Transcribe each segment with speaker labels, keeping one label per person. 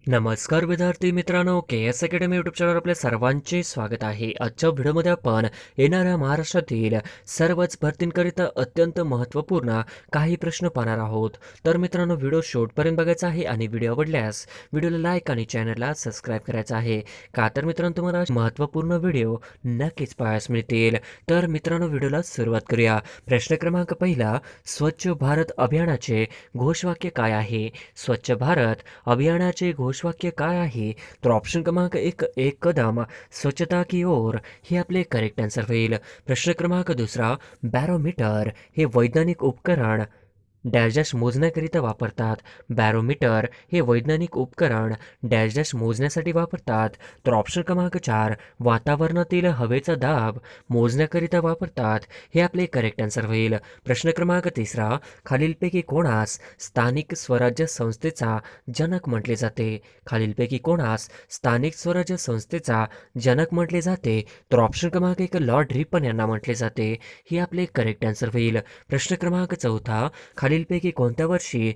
Speaker 1: नमस्कार विद्यार्थी मित्रांनो, के एस अकॅडमी यूट्यूब चॅनलवर आपल्या सर्वांचे स्वागत आहे. आजच्या व्हिडिओमध्ये आपण येणाऱ्या महाराष्ट्रातील सर्वच भरतींकरिता अत्यंत महत्त्वपूर्ण काही प्रश्न पाहणार आहोत. तर मित्रांनो, व्हिडिओ शेवटपर्यंत बघायचा आहे आणि व्हिडिओ आवडल्यास व्हिडिओला लाईक आणि चॅनलला सबस्क्राईब करायचं आहे. का तर मित्रांनो, तुम्हाला महत्त्वपूर्ण व्हिडिओ नक्कीच पाहायला मिळतील. तर मित्रांनो, व्हिडिओला सुरुवात करूया. प्रश्न क्रमांक पहिला, स्वच्छ भारत अभियानाचे घोषवाक्य काय आहे? स्वच्छ भारत अभियानाचे घोषवाक्य काय आहे? तर ऑप्शन क्रमांक एक, एक कदम स्वच्छता की ओर, हे आपले करेक्ट आन्सर होईल. प्रश्न क्रमांक दुसरा, बॅरोमीटर हे वैज्ञानिक उपकरण डॅश डॅश मोजण्याकरिता वापरतात. बॅरोमीटर हे वैज्ञानिक उपकरण डॅश डॅश मोजण्यासाठी वापरतात. तर ऑप्शन क्रमांक चार, वातावरणातील हवेचा दाब मोजण्याकरिता वापरतात. हे आपले करेक्ट आन्सर होईल. प्रश्न क्रमांक तिसरा, खालीलपैकी कोणास स्थानिक स्वराज्य संस्थेचा जनक म्हटले जाते? खालीलपैकी कोणास स्थानिक स्वराज्य संस्थेचा जनक म्हटले जाते? तर ऑप्शन क्रमांक एक, लॉर्ड रिपन यांना म्हटले जाते. हे आपले करेक्ट आन्सर होईल. प्रश्न क्रमांक चौथा, खालीलपैकी कोणत्या वर्षी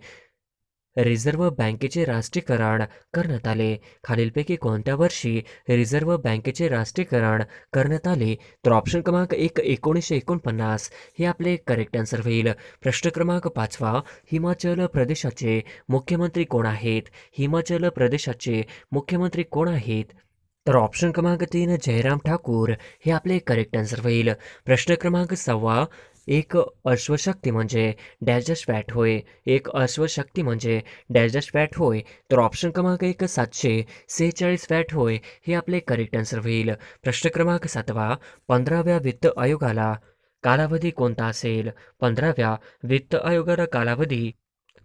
Speaker 1: रिझर्व्ह बँकेचे राष्ट्रीयकरण करण्यात आले? खालीलपैकी कोणत्या वर्षी रिझर्व्ह बँकेचे राष्ट्रीयकरण करण्यात आले? तर ऑप्शन क्रमांक एक, 1949, हे आपले करेक्ट आन्सर होईल. प्रश्न क्रमांक पाचवा, हिमाचल प्रदेशाचे मुख्यमंत्री कोण आहेत? हिमाचल प्रदेशाचे मुख्यमंत्री कोण आहेत? तर ऑप्शन क्रमांक तीन, जयराम ठाकूर, हे आपले करेक्ट आन्सर होईल. प्रश्न क्रमांक सहावा, एक अश्वशक्ती म्हणजे डॅश डॅश वॅट होय. एक अश्वशक्ती म्हणजे डॅश डॅश वॅट होय. तर ऑप्शन क्रमांक एक, 746 वॅट होय. हे आपले करेक्ट आन्सर होईल. प्रश्न क्रमांक सातवा, 15व्या वित्त आयोगाला कालावधी कोणता असेल? 15व्या वित्त आयोगाला कालावधी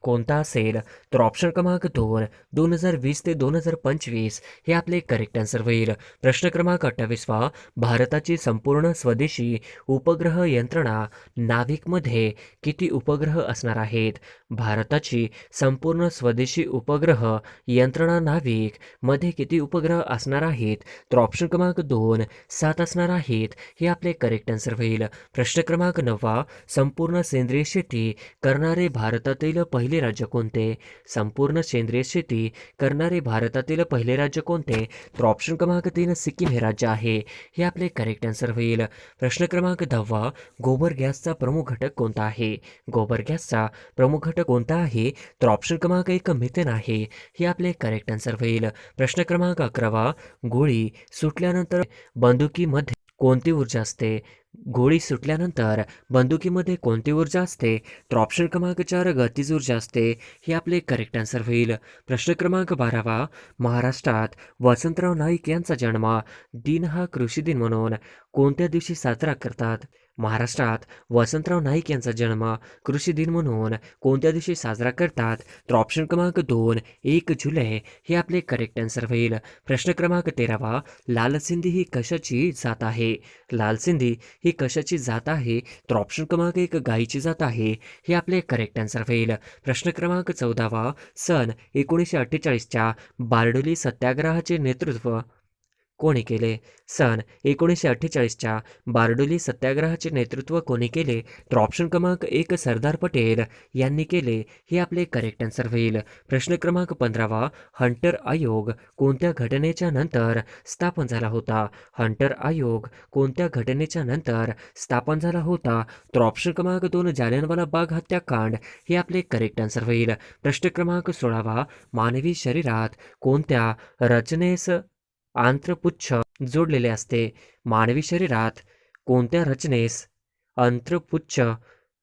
Speaker 1: कोणता असेल? तर ऑप्शन क्रमांक दोन, 2020 ते 2025, हे आपले करेक्ट आन्सर होईल. प्रश्न क्रमांक 28वा, भारताची संपूर्ण स्वदेशी उपग्रह यंत्रणा नाविकमध्ये किती उपग्रह असणार आहेत? भारताची संपूर्ण स्वदेशी उपग्रह यंत्रणा नाविक मध्ये किती उपग्रह असणार आहेत? तर ऑप्शन क्रमांक दोन, 7 असणार आहेत. हे आपले करेक्ट आन्सर होईल. प्रश्न क्रमांक 9वा, संपूर्ण सेंद्रिय शेती करणारे भारतातील पहिले राज्य कोणते? संपूर्ण सेंद्रिय शेती करणारे भारतातील पहिले राज्य कोणते? तर ऑप्शन क्रमांक तीन, सिक्कीम हे राज्य आहे. हे आपले करेक्ट आन्सर होईल. प्रश्न क्रमांक 10वा, गोबर गॅसचा प्रमुख घटक कोणता आहे? गोबर गॅसचा प्रमुख घटक कोणता आहे? तर ऑप्शन क्रमांक एक, मिथेन आहे. हे आपले करेक्ट आन्सर होईल. प्रश्न क्रमांक 11वा, गोळी सुटल्यानंतर बंदुकीमध्ये कोणती ऊर्जा असते? गोळी सुटल्यानंतर बंदुकीमध्ये कोणती ऊर्जा असते? तर ऑप्शन क्रमांक चार, गतिज ऊर्जा असते. हे आपले करेक्ट आन्सर होईल. प्रश्न क्रमांक 12वा, महाराष्ट्रात वसंतराव नाईक यांचा जन्म दिन हा कृषी दिन म्हणून कोणत्या दिवशी साजरा करतात? महाराष्ट्रात वसंतराव नाईक यांचा जन्म कृषी दिन म्हणून कोणत्या दिवशी साजरा करतात? तर ऑप्शन क्रमांक दोन, 1 जुलै, हे आपले करेक्ट आन्सर होईल. प्रश्न क्रमांक 13वा, लालसिंधी ही कशाची जात आहे? लालसिंधी ही कशाची जात आहे? तर ऑप्शन क्रमांक एक, गायीची जात आहे. हे आपले करेक्ट आन्सर होईल. प्रश्न क्रमांक 14वा, सन 1948च्या बारडोली सत्याग्रहाचे नेतृत्व कोणी केले? सन 1948च्या बारडोली सत्याग्रहाचे नेतृत्व कोणी केले? तर ऑप्शन क्रमांक एक, सरदार पटेल यांनी केले. हे आपले करेक्ट आन्सर होईल. प्रश्न क्रमांक 15वा, हंटर आयोग कोणत्या घटनेच्या नंतर स्थापन झाला होता? हंटर आयोग कोणत्या घटनेच्या नंतर स्थापन झाला होता? तर ऑप्शन क्रमांक दोन, जालियनवाला बाग हत्याकांड. हे आपले करेक्ट आन्सर होईल. प्रश्न क्रमांक 16वा, मानवी शरीरात कोणत्या रचनेस आंत्रपुच्छ जोडलेले असते? मानवी शरीरात कोणत्या रचनेस आंत्रपुच्छ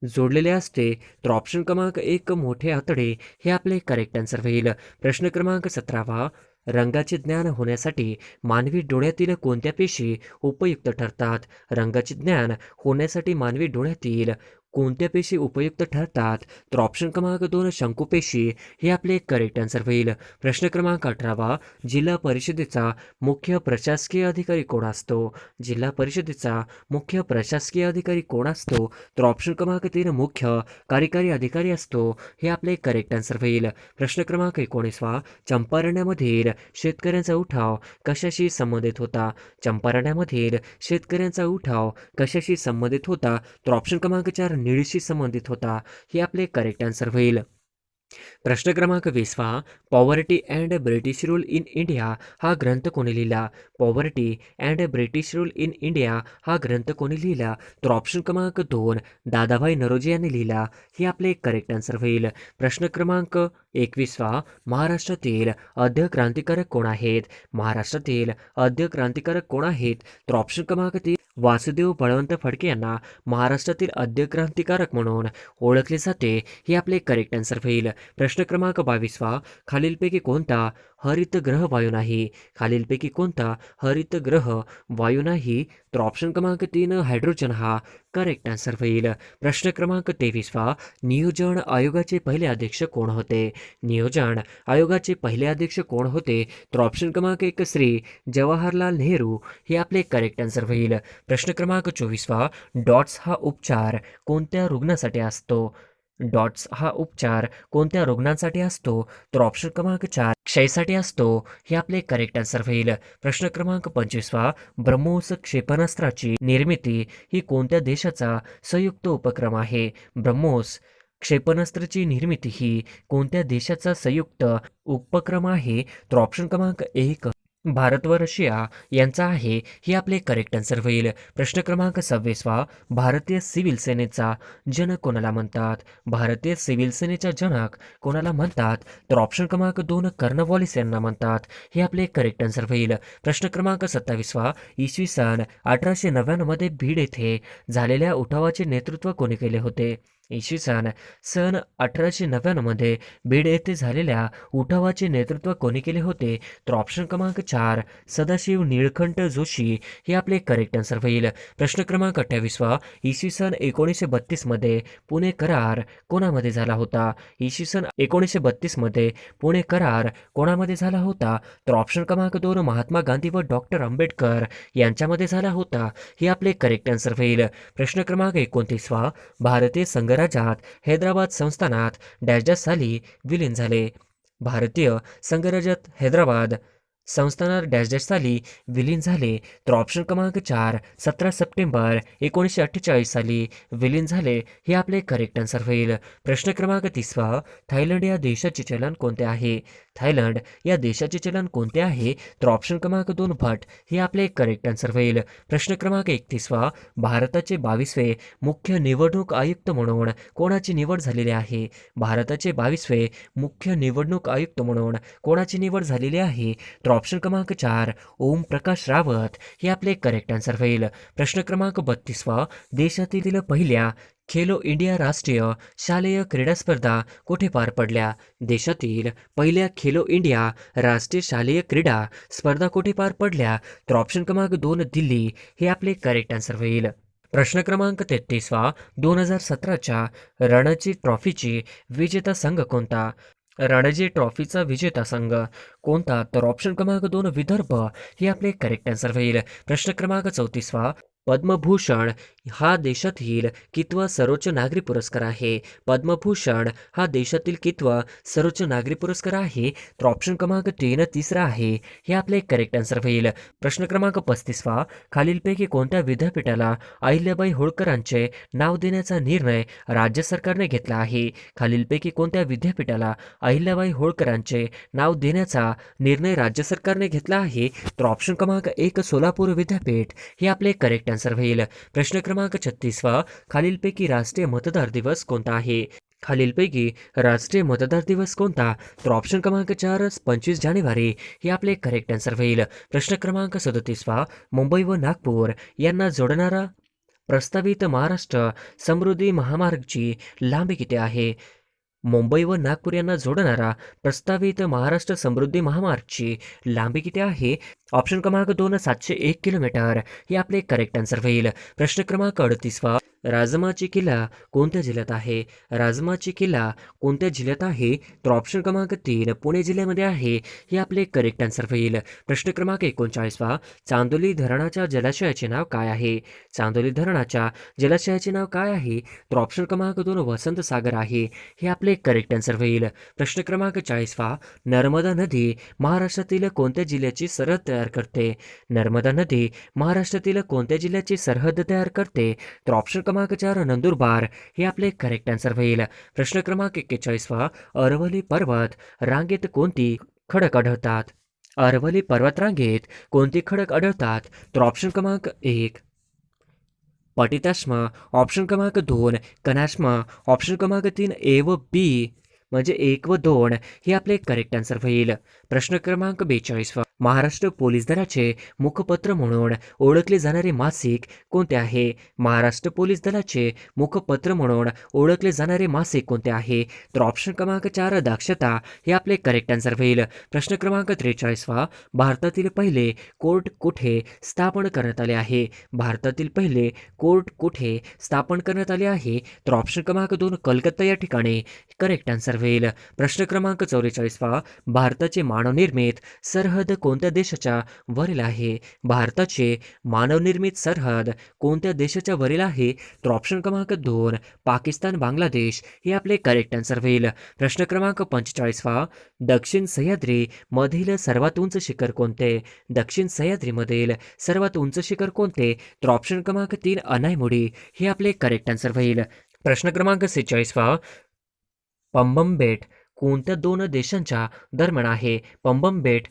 Speaker 1: जोडलेले असते? तर ऑप्शन क्रमांक एक, मोठे आतडे. हे आपले करेक्ट आन्सर होईल. प्रश्न क्रमांक 17वा, रंगाचे ज्ञान होण्यासाठी मानवी डोळ्यातील कोणत्या पेशी उपयुक्त ठरतात? रंगाचे ज्ञान होण्यासाठी मानवी डोळ्यातील कोणत्या पेशी उपयुक्त ठरतात? तर ऑप्शन क्रमांक दोन, शंकुपेशी. हे आपले करेक्ट आन्सर होईल. प्रश्न क्रमांक 18वा, जिल्हा परिषदेचा मुख्य प्रशासकीय अधिकारी कोण असतो? जिल्हा परिषदेचा मुख्य प्रशासकीय अधिकारी कोण असतो? तर ऑप्शन क्रमांक तीन, मुख्य कार्यकारी अधिकारी असतो. हे आपले करेक्ट आन्सर होईल. प्रश्न क्रमांक 19वा, चंपारण्यामधील शेतकऱ्यांचा उठाव कशाशी संबंधित होता? चंपारण्यामधील शेतकऱ्यांचा उठाव कशाशी संबंधित होता? तर ऑप्शन क्रमांक चार, निळीशी संबंधित होता. हे आपले करेक्ट आन्सर होईल. प्रश्न क्रमांक 20वा, poverty and British rule in India हा ग्रंथ कोणी लिहिला? Poverty and British rule in India हा ग्रंथ कोणी लिहिला? तर ऑप्शन क्रमांक 2 दादाभाई नरोजी यांनी लिहिला. हे आपले करेक्ट आन्सर होईल. प्रश्न क्रमांक 21वा, महाराष्ट्रातील आद्य क्रांतिकारक कोण आहेत? महाराष्ट्रातील आद्य क्रांतिकारक कोण आहेत? तर ऑप्शन क्रमांक 3 वासुदेव बळवंत फडके यांना महाराष्ट्रातील आद्य क्रांतिकारक म्हणून ओळखले जाते. हे आपले करेक्ट आन्सर होईल. प्रश्न क्रमांक 22वा, खालीलपैकी कोणता हरितग्रह वायू नाही? खालीलपैकी कोणता हरितग्रह वायू नाही? तर ऑप्शन क्रमांक 3 हायड्रोजन हा करेक्ट आन्सर होईल. प्रश्न क्रमांक 23वा, नियोजन आयोगाचे पहिले अध्यक्ष कोण होते? नियोजन आयोगाचे पहिले अध्यक्ष कोण होते? तर ऑप्शन क्रमांक 1 श्री जवाहरलाल नेहरू हे आपले करेक्ट आन्सर होईल. प्रश्न क्रमांक 24वा, डॉट्स हा उपचार कोणत्या रुग्णासाठी असतो? डॉट्स हा उपचार कोणत्या रुग्णांसाठी असतो? तर ऑप्शन क्रमांक 4 क्षयसाठी असतो. हे आपले करेक्ट आन्सर होईल. प्रश्न क्रमांक 25वा, ब्रह्मोस क्षेपणास्त्राची निर्मिती ही कोणत्या देशाचा संयुक्त उपक्रम आहे? ब्रह्मोस क्षेपणास्त्राची निर्मिती ही कोणत्या देशाचा संयुक्त उपक्रम आहे? तर ऑप्शन क्रमांक 1 भारत व रशिया यांचा आहे. हे आपले करेक्ट आन्सर होईल. प्रश्न क्रमांक 26वा, भारतीय सिव्हिल सेनेचा जनक कोणाला म्हणतात? भारतीय सिव्हिल सेनेचा जनक कोणाला म्हणतात? तर ऑप्शन क्रमांक 2 कर्नवॉलिस यांना म्हणतात. हे आपले करेक्ट आन्सर होईल. प्रश्न क्रमांक 27वा, इसवी सन 1899 मध्ये बीड येथे झालेल्या उठावाचे नेतृत्व कोणी केले होते? इसवी सन 1899 मध्ये बीड येथे झालेल्या उठावाचे नेतृत्व कोणी केले होते? तर ऑप्शन क्रमांक 4 सदाशिव निळकंठ जोशी हे आपले करेक्ट आन्सर होईल. प्रश्न क्रमांक 28वा, इसवी सन 1932 मध्ये पुणे करार कोणामध्ये झाला होता? इसवी सन 1932 मध्ये पुणे करार कोणामध्ये झाला होता? तर ऑप्शन क्रमांक 2 महात्मा गांधी व डॉक्टर आंबेडकर यांच्यामध्ये झाला होता. हे आपले करेक्ट आन्सर होईल. प्रश्न क्रमांक 29वा, भारतीय संघराज्यात हैदराबाद संस्थानात डॅश डॅश साली विलीन झाले? भारतीय संघराज्यात हैदराबाद संस्थानात डॅश डॅश साली विलीन झाले? तर ऑप्शन क्रमांक 4 17 सप्टेंबर 1948 साली विलीन झाले. हे आपले करेक्ट आन्सर होईल. प्रश्न क्रमांक 30वा, थायलंड या देशाचे चलन कोणते आहे? थायलंड या देशाचे चलन कोणते आहे? तर ऑप्शन क्रमांक 2 भट हे आपले करेक्ट आन्सर होईल. प्रश्न क्रमांक 31वा, भारताचे 22वे मुख्य निवडणूक आयुक्त म्हणून कोणाची निवड झालेली आहे? भारताचे 22वे मुख्य निवडणूक आयुक्त म्हणून कोणाची निवड झालेली आहे? तर ऑप्शन क्रमांक 4 ओम प्रकाश रावत हे आपले करेक्ट आन्सर होईल. प्रश्न क्रमांक 32वा, देशातील पहिल्या खेलो इंडिया राष्ट्रीय शालेय क्रीडा स्पर्धा कुठे पार पडल्या? देशातील पहिल्या खेलो इंडिया राष्ट्रीय शालेय क्रीडा स्पर्धा कुठे पार पडल्या? तर ऑप्शन क्रमांक 2 दिल्ली हे आपले करेक्ट आन्सर होईल. प्रश्न क्रमांक 33वा, 2017च्या रणजी ट्रॉफीची विजेता संघ कोणता? रणजी ट्रॉफीचा विजेता संघ कोणता? तर ऑप्शन क्रमांक 2 विदर्भ हे आपले करेक्ट आन्सर होईल. प्रश्न क्रमांक 34वा, पद्मभूषण हा देशातील कितवा सर्वोच्च नागरी पुरस्कार आहे? पद्मभूषण हा देशातील कितवा सर्वोच्च नागरी पुरस्कार आहे? तर ऑप्शन क्रमांक 3 तिसरा आहे. हे आपले करेक्ट आन्सर होईल. प्रश्न क्रमांक 35वा, खालीलपैकी कोणत्या विद्यापीठाला अहिल्याबाई होळकरांचे नाव देण्याचा निर्णय राज्य सरकारने घेतला आहे? खालीलपैकी कोणत्या विद्यापीठाला अहिल्याबाई होळकरांचे नाव देण्याचा निर्णय राज्य सरकारने घेतला आहे? तर ऑप्शन क्रमांक 1 सोलापूर विद्यापीठ हे आपले करेक्ट आन्सर होईल. प्रश्न क्रमांक 36वा, खालीलपैकी राष्ट्रीय मतदार दिवस कोणता आहे? खालीलपैकी राष्ट्रीय मतदार दिवस कोणता? तर ऑप्शन क्रमांक 4 25 जानेवारी हे आपले करेक्ट आन्सर होईल. प्रश्न क्रमांक 37वा, मुंबई व नागपूर यांना जोडणारा प्रस्तावित महाराष्ट्र समृद्धी महामार्गची लांबी किती आहे? मुंबई व नागपूर यांना जोडणारा प्रस्तावित महाराष्ट्र समृद्धी महामार्गची लांबी किती आहे? ऑप्शन क्रमांक 2 701 किलोमीटर हे आपले करेक्ट आन्सर होईल. प्रश्न क्रमांक 38वा, राजमाची किल्ला कोणत्या जिल्ह्यात आहे? राजमाची किल्ला कोणत्या जिल्ह्यात आहे? तर ऑप्शन क्रमांक 3 पुणे जिल्ह्यामध्ये आहे. हे आपले करेक्ट आन्सर होईल. प्रश्न क्रमांक 39वा, चांदोली धरणाच्या जलाशयाचे नाव काय आहे? चांदोली धरणाच्या जलाशयाचे नाव काय आहे? तर ऑप्शन क्रमांक 2 वसंत सागर आहे. हे आपले करेक्ट आन्सर होईल. प्रश्न क्रमांक 40वा, नर्मदा नदी महाराष्ट्रातील कोणत्या जिल्ह्याची सरहद तयार करते? नर्मदा नदी महाराष्ट्रातील कोणत्या जिल्ह्याची सरहद तयार करते? तर ऑप्शन क्रमांक 4 नंदुरबार हे आपले करेक्ट आन्सर होईल. प्रश्न क्रमांक 41 अरवली पर्वत रांगेत कोणती खडक आढळतात? अरवली पर्वत रांगेत कोणती खडक आढळतात? तर ऑप्शन क्रमांक 1 पटिताश्म, ऑप्शन क्रमांक 2 कनाश्म, ऑप्शन क्रमांक 3 ए व बी म्हणजे 1 व 2 हे आपले करेक्ट आन्सर होईल. प्रश्न क्रमांक 42 महाराष्ट्र पोलीस दलाचे मुखपत्र म्हणून ओळखले जाणारे मासिक कोणते आहे? महाराष्ट्र पोलीस दलाचे मुखपत्र म्हणून ओळखले जाणारे मासिक कोणते आहे? तर ऑप्शन क्रमांक 4 दक्षता हे आपले करेक्ट आन्सर होईल. प्रश्न क्रमांक 43 भारतातील पहिले कोर्ट कुठे स्थापन करण्यात आले आहे? भारतातील पहिले कोर्ट कुठे स्थापन करण्यात आले आहे? तर ऑप्शन क्रमांक 2 कलकत्ता या ठिकाणी करेक्ट आन्सर होईल. प्रश्न क्रमांक 44 भारताचे मानवनिर्मित सरहद कोणत्या देशाच्या वरील आहे? भारताचे मानवनिर्मित सरहद कोणत्या देशाच्या वरील आहे? तर ऑप्शन क्रमांक 2 पाकिस्तान बांगलादेश हे आपले करेक्ट आन्सर होईल. प्रश्न क्रमांक 45 दक्षिण सह्याद्री मधील सर्वात उंच शिखर कोणते? दक्षिण सह्याद्रीमधील सर्वात उंच शिखर कोणते? तर ऑप्शन क्रमांक 3 अनायमुडी हे आपले करेक्ट आन्सर होईल. प्रश्न क्रमांक 46 पंबम बेट कोणत्या दोन देशांच्या दरम्यान आहे? पंबम बेट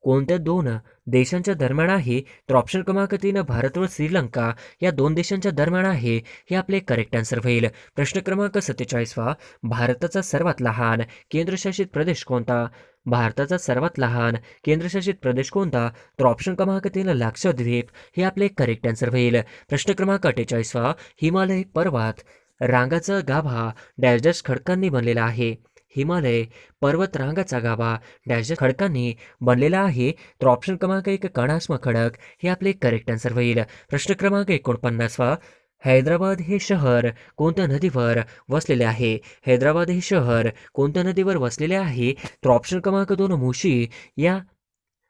Speaker 1: कोणत्या दोन देशांच्या दरम्यान आहे? तर ऑप्शन क्रमांक 3 भारत व श्रीलंका या दोन देशांच्या दरम्यान आहे हे आपले करेक्ट आन्सर होईल. प्रश्न क्रमांक 47 भारताचा सर्वात लहान केंद्रशासित प्रदेश कोणता? भारताचा सर्वात लहान केंद्रशासित प्रदेश कोणता? तर ऑप्शन क्रमांक 3 लक्षद्वीप हे आपले करेक्ट आन्सर होईल. प्रश्न क्रमांक 48 हिमालय पर्वत रांगाचा गाभा डॅश डॅश खडकांनी बनलेला आहे. हिमालय पर्वत रांगाचा गाभा डॅश डॅश खडकांनी बनलेला आहे. तर ऑप्शन क्रमांक 1 कणाश्म खडक हे आपले करेक्ट आन्सर होईल. प्रश्न क्रमांक 49 हैदराबाद हे शहर कोणत्या नदीवर वसलेले आहे? हैदराबाद हे शहर कोणत्या नदीवर वसलेले आहे? तर ऑप्शन क्रमांक 2 मुशी या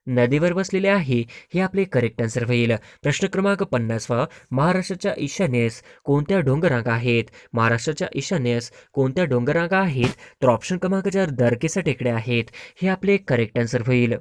Speaker 1: नदीवर वसलेले आहे हे आपले करेक्ट आन्सर होईल. प्रश्न क्रमांक 50 महाराष्ट्राच्या ईशान्येस कोणत्या डोंगररांगा आहेत? महाराष्ट्राच्या ईशान्येस कोणत्या डोंगररांगा आहेत? तर ऑप्शन क्रमांक 4 दरकेसा टेकड्या आहेत हे आपले करेक्ट आन्सर होईल.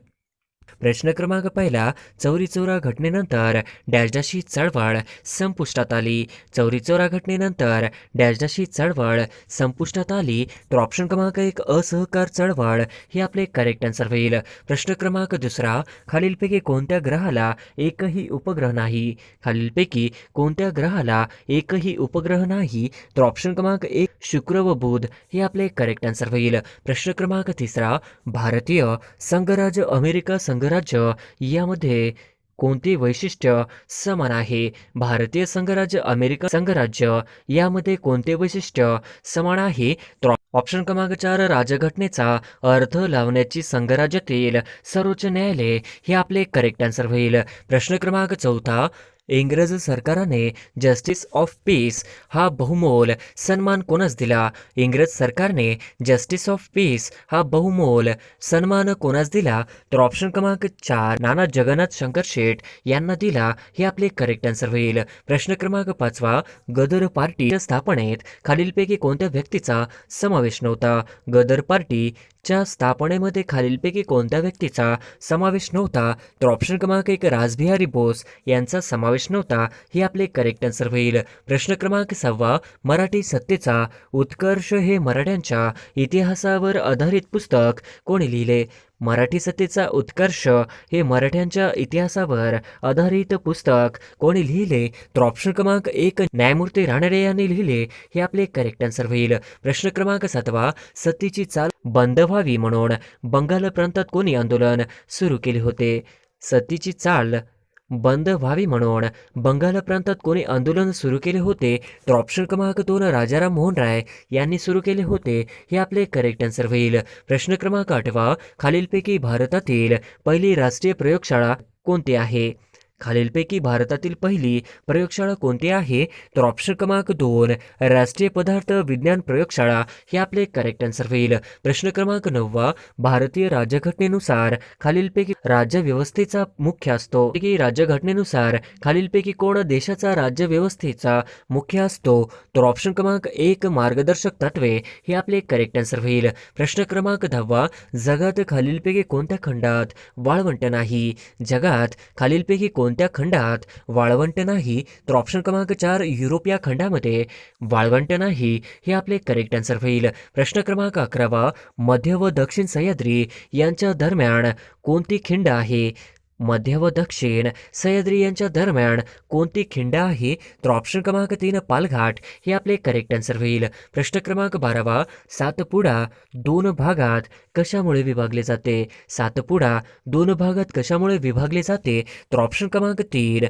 Speaker 1: प्रश्न क्रमांक पहिला चौरी चौरा घटनेनंतर डॅश डॅश ही चळवळ संपुष्टात आली. चौरी चौरा घटनेनंतर डॅश डॅश ही चळवळ संपुष्टात आली. तर ऑप्शन क्रमांक 1 असहकार चळवळ हे आपले करेक्ट आन्सर होईल. प्रश्न क्रमांक दुसरा खालीलपैकी कोणत्या ग्रहाला एकही उपग्रह नाही? खालीलपैकी कोणत्या ग्रहाला एकही उपग्रह नाही? तर ऑप्शन क्रमांक 1 शुक्र व बुध हे आपले करेक्ट आन्सर होईल. प्रश्न क्रमांक तिसरा भारतीय संघराज्य अमेरिका संघराज्य यामध्ये कोणते वैशिष्ट्य समान आहे? भारतीय संघराज्य अमेरिका संघराज्य यामध्ये कोणते वैशिष्ट्य समान आहे? तर ऑप्शन क्रमांक 4 राजघटनेचा अर्थ लावण्याची संघराज्यातील सर्वोच्च न्यायालय हे आपले करेक्ट आन्सर होईल. प्रश्न क्रमांक चौथा इंग्रज सरकारने जस्टिस ऑफ पीस हा बहुमोल सन्मान कोणास दिला? इंग्रज सरकारने जस्टिस ऑफ पीस हा बहुमोल सन्मान कोणास दिला? तर ऑप्शन क्रमांक 4 नाना जगन्नाथ शंकर शेठ यांना दिला हे आपले करेक्ट आन्सर होईल. प्रश्न क्रमांक 5 गदर पार्टीच्या स्थापनेत खालीलपैकी कोणत्या व्यक्तीचा समावेश नव्हता? गदर पार्टीच्या स्थापनेमध्ये खालीलपैकी कोणत्या व्यक्तीचा समावेश नव्हता? तर ऑप्शन क्रमांक 1 रासबिहारी बोस यांचा समावेश नव्हता हे आपले करेक्ट आन्सर होईल. प्रश्न क्रमांक 6 मराठी सत्तेचा उत्कर्ष हे मराठ्यांच्या इतिहासावर आधारित पुस्तक कोणी लिहिले? मराठी सत्तेचा उत्कर्ष हे मराठ्यांच्या इतिहासावर आधारित पुस्तक कोणी लिहिले? तर ऑप्शन क्रमांक 1 न्यायमूर्ती रानडे यांनी लिहिले हे आपले करेक्ट आन्सर होईल. प्रश्न क्रमांक 7 सत्तेची चाल बंद व्हावी म्हणून बंगाल प्रांतात कोणी आंदोलन सुरू केले होते? सत्तेची चाल बंद व्हावी म्हणून बंगाल प्रांतात कोणी आंदोलन सुरू केले होते? तर ऑप्शन क्रमांक 2 राजाराम मोहन राय यांनी सुरू केले होते हे आपले करेक्ट आन्सर होईल. प्रश्न क्रमांक 8 खालीलपैकी भारतातील पहिली राष्ट्रीय प्रयोगशाळा कोणती आहे? खालीलपैकी भारतातील पहिली प्रयोगशाळा कोणती आहे? तर ऑप्शन क्रमांक 2 राष्ट्रीय पदार्थ विज्ञान प्रयोगशाळा हे आपले करेक्ट आन्सर होईल. प्रश्न क्रमांक 9 भारतीय राज्यघटनेनुसार खालीलपैकी राज्य व्यवस्थेचा मुख्य असतो? राज्यघटनेनुसार खालीलपैकी कोण देशाचा राज्य व्यवस्थेचा मुख्य असतो? तर ऑप्शन क्रमांक 1 मार्गदर्शक तत्वे हे आपले करेक्ट आन्सर होईल. प्रश्न क्रमांक 10 जगात खालीलपैकी कोणत्या खंडात वाळवंट नाही? जगात खालीलपैकी कोणत्या खंडात वाळवंट नाही? तर ऑप्शन क्रमांक 4 युरोप या खंडामध्ये वाळवंट नाही, हे आपले करेक्ट आन्सर होईल. प्रश्न क्रमांक 11 मध्य व दक्षिण सह्याद्री यांच्या दरम्यान कोणती खिंड आहे? मध्य व दक्षिण सह्याद्री यांच्या दरम्यान कोणती खिंड आहे? तर ऑप्शन क्रमांक 3 पालघाट, हे आपले करेक्ट आन्सर होईल. प्रश्न क्रमांक 12 सातपुडा 2 भागात कशामुळे विभागले जाते? सातपुडा 2 भागात कशामुळे विभागले जाते? तर ऑप्शन क्रमांक 3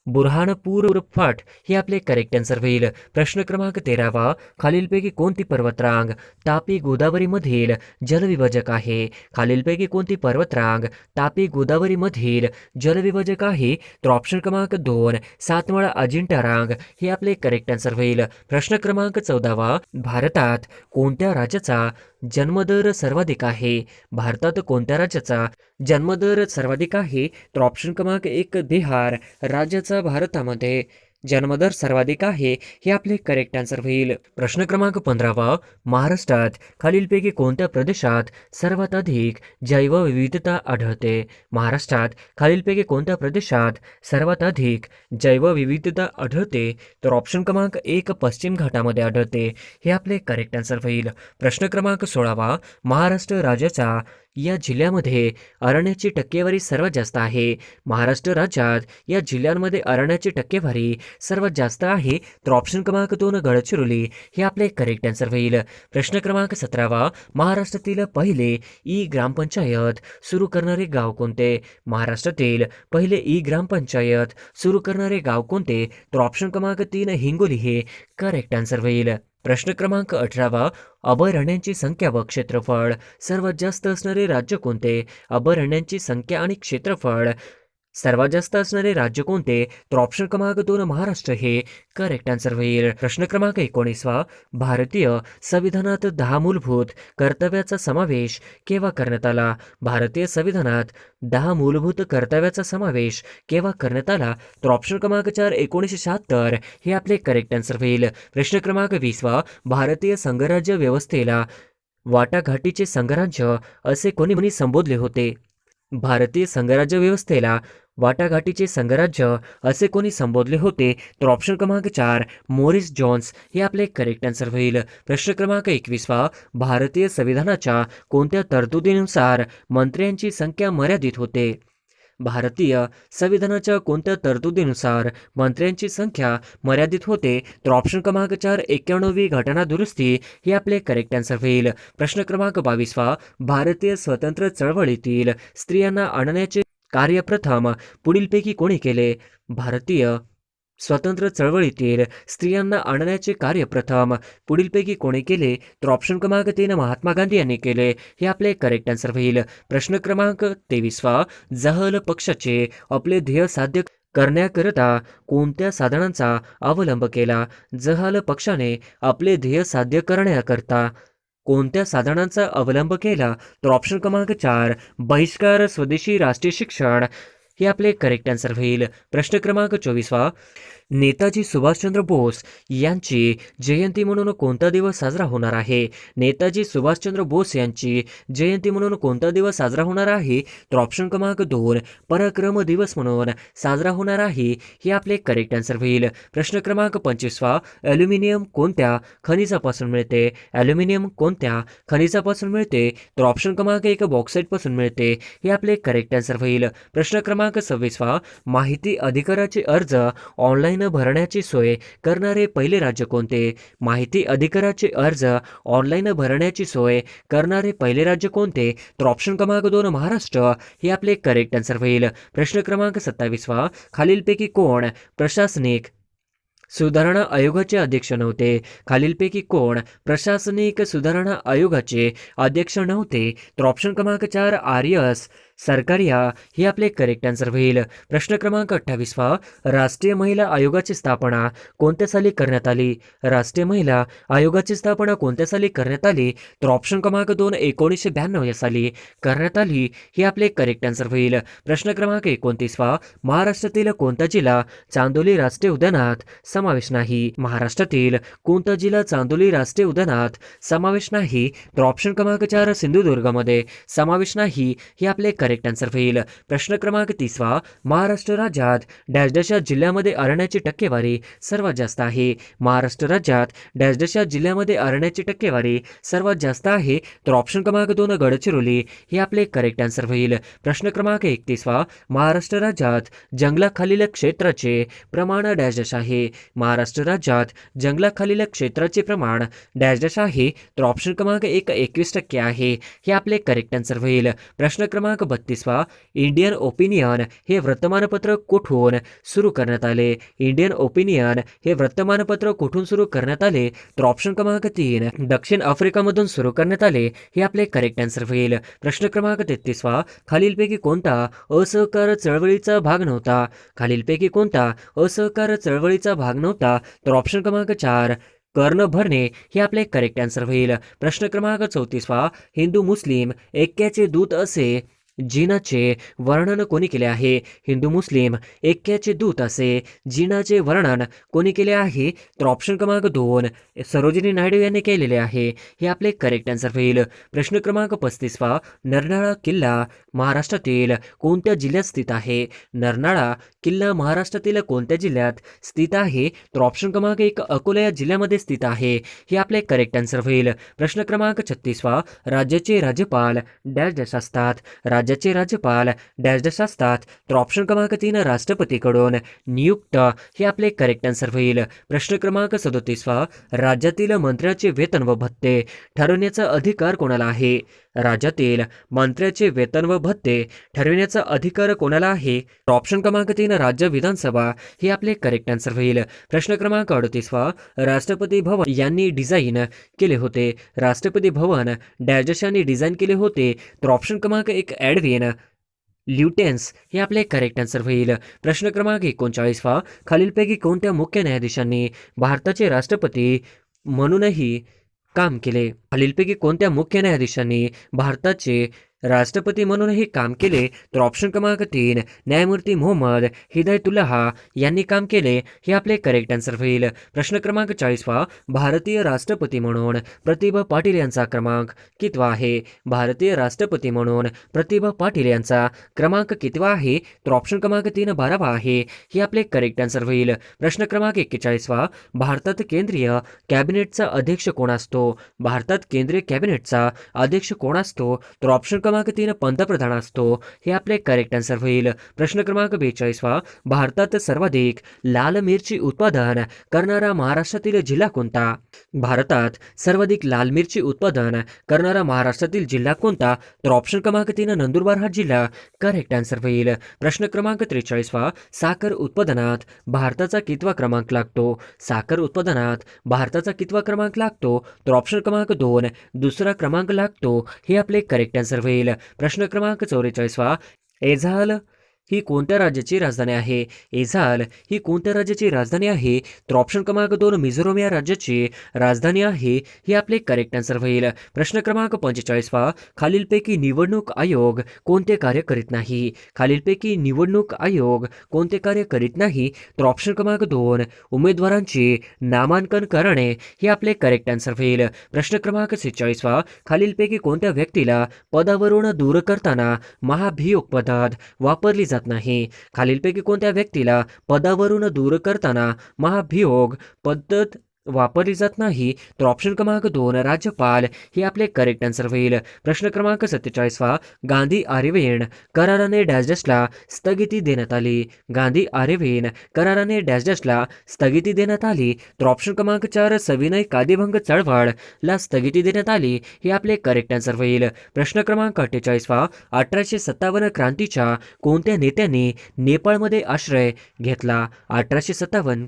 Speaker 1: बुरहानपूर फाट, हे आपले करेक्ट आन्सर होईल. प्रश्न क्रमांक 13 खालीलपैकी कोणती पर्वतरांग तापी गोदावरीमधील जलविभाजक आहे? खालीलपैकी कोणती पर्वतरांग तापी गोदावरीमधील जलविभाजक आहे? तर ऑप्शन क्रमांक 2 सातमाळा अजिंठा रांग, हे आपले करेक्ट आन्सर होईल. प्रश्न क्रमांक 14 भारतात कोणत्या राज्याचा जन्मदर सर्वाधिक आहे? भारतात कोणत्या राज्याचा जन्मदर सर्वाधिक आहे? तर ऑप्शन क्रमांक 1 बिहार राज्याचा भारतामध्ये जन्मदर सर्वाधिक आहे, हे आपले करेक्ट आन्सर होईल. प्रश्न क्रमांक 15 महाराष्ट्रात खालीलपैकी कोणत्या प्रदेशात सर्वात अधिक जैवविविधता आढळते? महाराष्ट्रात खालीलपैकी कोणत्या प्रदेशात सर्वात अधिक जैवविविधता आढळते? तर ऑप्शन क्रमांक 1 पश्चिम घाटामध्ये आढळते, हे आपले करेक्ट आन्सर होईल. प्रश्न क्रमांक 16 महाराष्ट्र राज्याचा या जिल्ह्यामध्ये अरण्याची टक्केवारी सर्वात जास्त आहे? महाराष्ट्र राज्यात या जिल्ह्यांमध्ये अरण्याची टक्केवारी सर्वात जास्त आहे, तर ऑप्शन क्रमांक 2 गडचिरोली, हे आपले करेक्ट आन्सर होईल. प्रश्न क्रमांक 17 महाराष्ट्रातील पहिले ई ग्रामपंचायत सुरू करणारे गाव कोणते? महाराष्ट्रातील पहिले ई ग्रामपंचायत सुरू करणारे गाव कोणते? तर ऑप्शन क्रमांक 3 हिंगोली, हे करेक्ट आन्सर होईल. प्रश्न क्रमांक 18 अभयारण्यांची संख्या व क्षेत्रफळ सर्वात जास्त असणारे राज्य कोणते? अभयारण्यांची संख्या आणि क्षेत्रफळ सर्वात जास्त असणारे राज्य कोणते? तर ऑप्शन क्रमांक 2 महाराष्ट्र, हे करेक्ट आन्सर होईल. प्रश्न क्रमांक 19 भारतीय संविधानात 10 मूलभूत कर्तव्याचा समावेश केव्हा करण्यात आला? भारतीय संविधानात 10 मूलभूत कर्तव्याचा समावेश केव्हा करण्यात आला? तर ऑप्शन क्रमांक 4 1976, हे आपले करेक्ट आन्सर होईल. प्रश्न क्रमांक 20 भारतीय संघराज्य व्यवस्थेला वाटाघाटीचे संघराज्य असे कोणी संबोधले होते? भारतीय संघराज्य व्यवस्थेला वाटाघाटीचे संघराज्य असे कोणी संबोधले होते? तर ऑप्शन क्रमांक 4 मोरिस जॉन्स, हे आपले करेक्ट आन्सर होईल. प्रश्न क्रमांक 21 भारतीय संविधानाच्या कोणत्या तरतुदीनुसार मंत्र्यांची संख्या मर्यादित होते? भारतीय संविधानाच्या कोणत्या तरतुदीनुसार मंत्र्यांची संख्या मर्यादित होते? तर ऑप्शन क्रमांक 4 91वी घटना दुरुस्ती, हे आपले करेक्ट आन्सर होईल. प्रश्न क्रमांक 22 भारतीय स्वतंत्र चळवळीतील स्त्रियांना आणण्याचे कार्य प्रथम पुढीलपैकी कोणी केले? भारतीय स्वतंत्र चळवळीतील स्त्रियांना आणण्याचे कार्य प्रथम पुढीलपैकी कोणी केले? तर ऑप्शन क्रमांक 3 महात्मा गांधी यांनी केले, हे आपले करेक्ट आन्सर होईल. प्रश्न क्रमांक 23 जहल पक्षाचे आपले ध्येय साध्य करण्याकरिता कोणत्या साधनांचा अवलंब केला? जहाल पक्षाने आपले ध्येय साध्य करण्याकरता कोणत्या साधनांचा अवलंब केला? तर ऑप्शन क्रमांक 4 बहिष्कार, स्वदेशी, राष्ट्रीय शिक्षण, हे आपले करेक्ट आन्सर होईल. प्रश्न क्रमांक 24 नेताजी सुभाषचंद्र बोस यांची जयंती म्हणून कोणता दिवस साजरा होणार आहे? नेताजी सुभाषचंद्र बोस यांची जयंती म्हणून कोणता दिवस साजरा होणार आहे? तर ऑप्शन क्रमांक 2 पराक्रम दिवस म्हणून साजरा होणार आहे, हे आपले करेक्ट आन्सर होईल. प्रश्न क्रमांक 25 ॲल्युमिनियम कोणत्या खनिजापासून मिळते? ॲल्युमिनियम कोणत्या खनिजापासून मिळते? तर ऑप्शन क्रमांक 1 बॉक्साईटपासून मिळते, हे आपले करेक्ट आन्सर होईल. प्रश्न क्रमांक 26 माहिती अधिकाराचे अर्ज ऑनलाईन भरण्याची सोय करणारे पहिले राज्य कोणते? माहिती अधिकाराचे अर्ज ऑनलाईन भरण्याची सोय करणारे पहिले राज्य कोणते? तर ऑप्शन क्रमांक 2 महाराष्ट्र, हे आपले करेक्ट आन्सर होईल. प्रश्न क्रमांक 27 खालीलपैकी कोण प्रशासनिक सुधारणा आयोगाचे अध्यक्ष नव्हते? खालीलपैकी कोण प्रशासनिक सुधारणा आयोगाचे अध्यक्ष नव्हते? तर ऑप्शन क्रमांक 4 आर.एस. सरकारिया, हे आपले करेक्ट आन्सर होईल. प्रश्न क्रमांक 28 राष्ट्रीय महिला आयोगाची स्थापना कोणत्या साली करण्यात आली? राष्ट्रीय महिला आयोगाची स्थापना कोणत्या साली करण्यात आली? तर ऑप्शन क्रमांक 2 1992 या साली करण्यात आली, हे आपले करेक्ट आन्सर होईल. प्रश्न क्रमांक 29 महाराष्ट्रातील कोणता जिल्हा चांदोली राष्ट्रीय उद्यानात समावेश नाही? महाराष्ट्रातील कोणता जिल्हा चांदोली राष्ट्रीय उद्यानात समावेश नाही? तर ऑप्शन क्रमांक 4 सिंधुदुर्गमध्ये समावेश नाही, हे आपले करेक्ट आन्सर होईल. प्रश्न क्रमांक 30 महाराष्ट्र राज्यात डॅश डॅश या जिल्ह्यामध्ये अरण्याची टक्केवारी सर्वात जास्त आहे. महाराष्ट्र राज्यात डॅश डॅश या जिल्ह्यामध्ये अरण्याची टक्केवारी सर्वात जास्त आहे. तर ऑप्शन क्रमांक 2 गडचिरोली हे आपले करेक्ट आन्सर होईल. प्रश्न क्रमांक 31 महाराष्ट्र राज्यात जंगलाखालील क्षेत्राचे प्रमाण डॅश डॅश आहे. महाराष्ट्र राज्यात जंगलाखालील क्षेत्राचे प्रमाण डॅश डॅश आहे. तर ऑप्शन क्रमांक 21% आहे. हे आपले करेक्ट आन्सर होईल. प्रश्न क्रमांक 32 इंडियन ओपिनियन हे वर्तमानपत्र कुठून सुरू करण्यात आले. इंडियन ओपिनियन हे वर्तमानपत्र कुठून सुरू करण्यात आले. तर ऑप्शन क्रमांक 3 दक्षिण आफ्रिकामधून सुरू करण्यात आले. हे आपले करेक्ट आन्सर होईल. प्रश्न क्रमांक 33 खालीलपैकी कोणता असहकार चळवळीचा भाग नव्हता. खालीलपैकी कोणता असहकार चळवळीचा भाग नव्हता. तर ऑप्शन क्रमांक 4 कर्ण भरणे हे आपले करेक्ट आन्सर होईल. प्रश्न क्रमांक 34 हिंदू मुस्लिम ऐक्याचे दूत असे जिनाचे वर्णन कोणी केले आहे. हिंदू मुस्लिम ऐक्याचे दूत असे जिनाचे वर्णन कोणी केले आहे. तर ऑप्शन क्रमांक 2 सरोजिनी नायडू यांनी केलेले आहे. हे आपले करेक्ट आन्सर होईल. प्रश्न क्रमांक 35 नरनाळा किल्ला महाराष्ट्रातील कोणत्या जिल्ह्यात स्थित आहे. नरनाळा किल्ला महाराष्ट्रातील कोणत्या जिल्ह्यात स्थित आहे. तर ऑप्शन क्रमांक 1 अकोला या जिल्ह्यामध्ये स्थित आहे. हे आपले करेक्ट आन्सर होईल. प्रश्न क्रमांक 36 राज्याचे राज्यपाल डॅश डॅश असतात. राज्याचे राज्यपाल डॅश डॅश असतात. तर ऑप्शन क्रमांक 3 राष्ट्रपतीकडून नियुक्त हे आपले करेक्ट आन्सर होईल. प्रश्न क्रमांक 37 राज्यातील मंत्र्याचे वेतन व भत्ते ठरवण्याचा अधिकार कोणाला आहे. राज्यातील मंत्र्याचे वेतन व भत्ते ठरविण्याचा अधिकार कोणाला आहे. ऑप्शन क्रमांक 3 राज्य विधानसभा हे आपले करेक्ट आन्सर होईल. प्रश्न क्रमांक 38 राष्ट्रपती भवन यांनी डिझाईन केले होते. राष्ट्रपती भवन डॅश डॅश यांनी डिझाईन केले होते. तर ऑप्शन क्रमांक 1 एडविन ल्युटेन्स हे आपले करेक्ट आन्सर होईल. प्रश्न क्रमांक 39 खालीलपैकी कोणत्या मुख्य न्यायाधीशांनी भारताचे राष्ट्रपती म्हणूनही काम केले. खालीलपैकी कोणत्या मुख्य न्यायाधीशांनी भारताचे राष्ट्रपती म्हणूनही काम केले. तर ऑप्शन क्रमांक 3 न्यायमूर्ती मोहम्मद हिदायतुल्लाह यांनी काम केले. हे आपले करेक्ट आन्सर होईल. प्रश्न क्रमांक 40 भारतीय राष्ट्रपती म्हणून प्रतिभा पाटील यांचा क्रमांक कितवा आहे. भारतीय राष्ट्रपती म्हणून प्रतिभा पाटील यांचा क्रमांक कितवा आहे. तर ऑप्शन क्रमांक 3 12वा आहे. हे आपले करेक्ट आन्सर होईल. प्रश्न क्रमांक 41 भारतात केंद्रीय कॅबिनेटचा अध्यक्ष कोण असतो. भारतात केंद्रीय कॅबिनेटचा अध्यक्ष कोण असतो. तर ऑप्शन क्रमांक 3 पंतप्रधान असतो. हे आपले करेक्ट आन्सर होईल. प्रश्न क्रमांक 42 भारतात सर्वाधिक लाल मिरची उत्पादन करणारा महाराष्ट्रातील जिल्हा कोणता. भारतात सर्वाधिक लाल मिरची उत्पादन करणारा महाराष्ट्रातील जिल्हा कोणता. तर ऑप्शन क्रमांक 3 नंदुरबार हा जिल्हा करेक्ट आन्सर होईल. प्रश्न क्रमांक 43 साखर उत्पादनात भारताचा कितवा क्रमांक लागतो. साखर उत्पादनात भारताचा कितवा क्रमांक लागतो. तर ऑप्शन क्रमांक 2 दुसरा क्रमांक लागतो. हे आपले करेक्ट आन्सर होईल. प्रश्न क्रमांक 44 एझाल ही कोणत्या राज्याची राजधानी आहे. एझाल ही कोणत्या राज्याची राजधानी आहे. तर ऑप्शन क्रमांक 2 मिझोरम या राज्याची राजधानी आहे. हे आपले करेक्ट आन्सर होईल. प्रश्न क्रमांक 45 खालीलपैकी निवडणूक आयोग कोणते कार्य करीत नाही. खालीलपैकी निवडणूक आयोग कोणते कार्य करीत नाही. तर ऑप्शन क्रमांक 2 उमेदवारांची नामांकन करणे हे आपले करेक्ट आन्सर होईल. प्रश्न क्रमांक 46 खालीलपैकी कोणत्या व्यक्तीला पदावरून दूर करताना महाभियोग पद्धत वापरली जात नाही. खालीलपैकी कोणत्या व्यक्तीला पदावरून दूर करताना महाभियोग पद्धत वापरली जात नाही. तर ऑप्शन क्रमांक 2 राज्यपाल हे आपले करेक्ट आन्सर होईल. प्रश्न क्रमांक 47 गांधी आरेविन कराराने डॅश डॅशला स्थगिती देण्यात आली. गांधी आरेविन कराराने डॅश डॅशला स्थगिती देण्यात आली. तर ऑप्शन क्रमांक 4 सविनय कायदेभंग चळवळला स्थगिती देण्यात आली. हे आपले करेक्ट आन्सर होईल. प्रश्न क्रमांक 48 1857 क्रांतीच्या कोणत्या नेत्यांनी नेपाळमध्ये आश्रय घेतला. 1857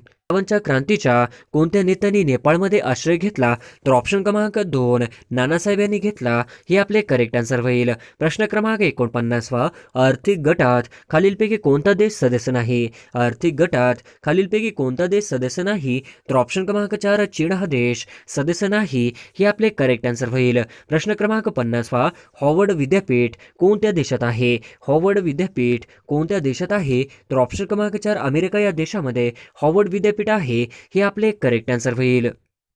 Speaker 1: क्रांतीच्या कोणत्या नेत्यांनी नेपाळमध्ये आश्रय घेतला. तर ऑप्शन क्रमांक 2 नानासाहेब यांनी घेतला. हे आपले करेक्ट आन्सर होईल. प्रश्न क्रमांक 49 आर्थिक गटात खालीलपैकी कोणता देश सदस्य नाही. आर्थिक गटात खालीलपैकी कोणता देश सदस्य नाही. तर ऑप्शन क्रमांक 4 चीन हा देश सदस्य नाही. हे आपले करेक्ट आन्सर होईल. प्रश्न क्रमांक 50 हॉवर्ड विद्यापीठ कोणत्या देशात आहे. हॉवर्ड विद्यापीठ कोणत्या देशात आहे. तर ऑप्शन क्रमांक 4 अमेरिका या देशामध्ये हॉवर्ड विद्यापीठ आहे. हे आपले करेक्ट आन्सर होईल.